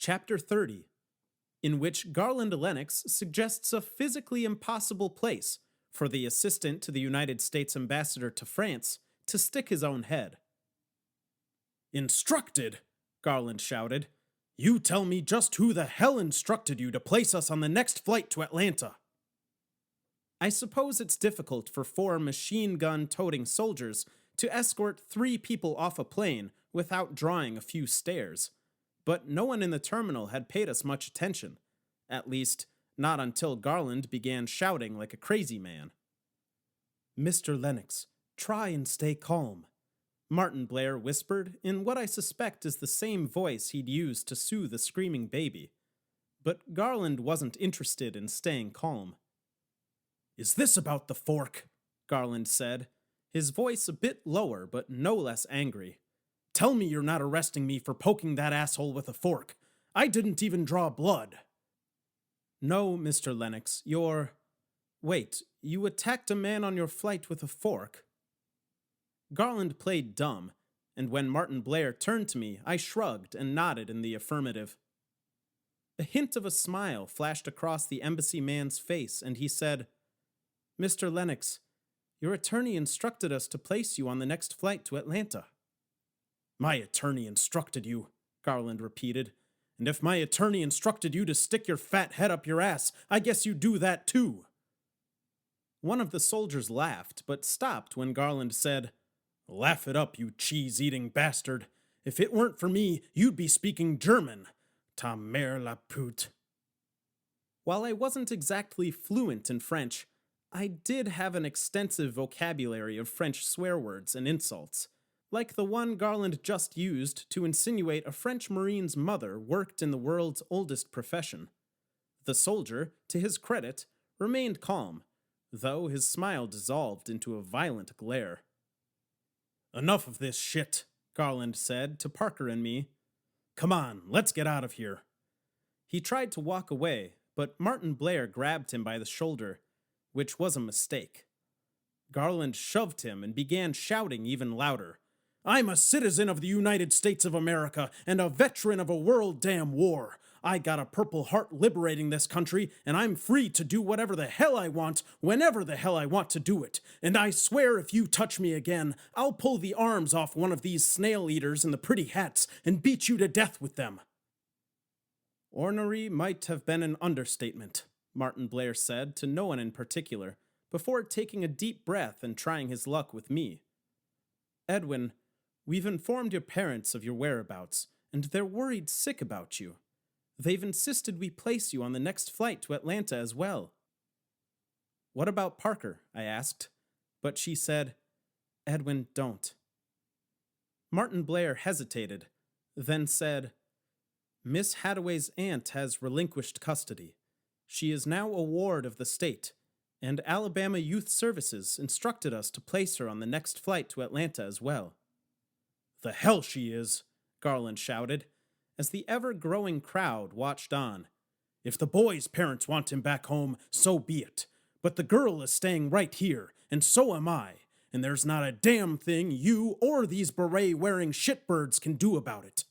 Chapter 30, in which Garland Lenox suggests a physically impossible place for the assistant to the United States ambassador to France to stick his own head. "Instructed?" Garland shouted. "You tell me just who the hell instructed you to place us on the next flight to Atlanta." I suppose it's difficult for 4 machine-gun-toting soldiers to escort 3 people off a plane without drawing a few stares, but no one in the terminal had paid us much attention, at least not until Garland began shouting like a crazy man. "Mr. Lennox, try and stay calm," Martin Blair whispered in what I suspect is the same voice he'd used to soothe a screaming baby. But Garland wasn't interested in staying calm. "Is this about the fork?" Garland said, his voice a bit lower but no less angry. "Tell me you're not arresting me for poking that asshole with a fork. I didn't even draw blood." "No, Mr. Lennox, you're... Wait, you attacked a man on your flight with a fork?" Garland played dumb, and when Martin Blair turned to me, I shrugged and nodded in the affirmative. A hint of a smile flashed across the embassy man's face, and he said, "Mr. Lennox, your attorney instructed us to place you on the next flight to Atlanta." "My attorney instructed you," Garland repeated. "And if my attorney instructed you to stick your fat head up your ass, I guess you do that too." One of the soldiers laughed, but stopped when Garland said, "Laugh it up, you cheese-eating bastard. If it weren't for me, you'd be speaking German. Ta mère la pute." While I wasn't exactly fluent in French, I did have an extensive vocabulary of French swear words and insults, like the one Garland just used to insinuate a French Marine's mother worked in the world's oldest profession. The soldier, to his credit, remained calm, though his smile dissolved into a violent glare. "Enough of this shit," Garland said to Parker and me. "Come on, let's get out of here." He tried to walk away, but Martin Blair grabbed him by the shoulder, which was a mistake. Garland shoved him and began shouting even louder. "I'm a citizen of the United States of America and a veteran of a world-damn war. I got a Purple Heart liberating this country, and I'm free to do whatever the hell I want, whenever the hell I want to do it. And I swear if you touch me again, I'll pull the arms off one of these snail-eaters in the pretty hats and beat you to death with them." "Ornery might have been an understatement," Martin Blair said to no one in particular, before taking a deep breath and trying his luck with me. "Edwin, we've informed your parents of your whereabouts, and they're worried sick about you. They've insisted we place you on the next flight to Atlanta as well." "What about Parker?" I asked, but she said, "Edwin, don't." Martin Blair hesitated, then said, "Miss Hadaway's aunt has relinquished custody. She is now a ward of the state, and Alabama Youth Services instructed us to place her on the next flight to Atlanta as well." "The hell she is!" Garland shouted, as the ever-growing crowd watched on. "If the boy's parents want him back home, so be it. But the girl is staying right here, and so am I, and there's not a damn thing you or these beret-wearing shitbirds can do about it."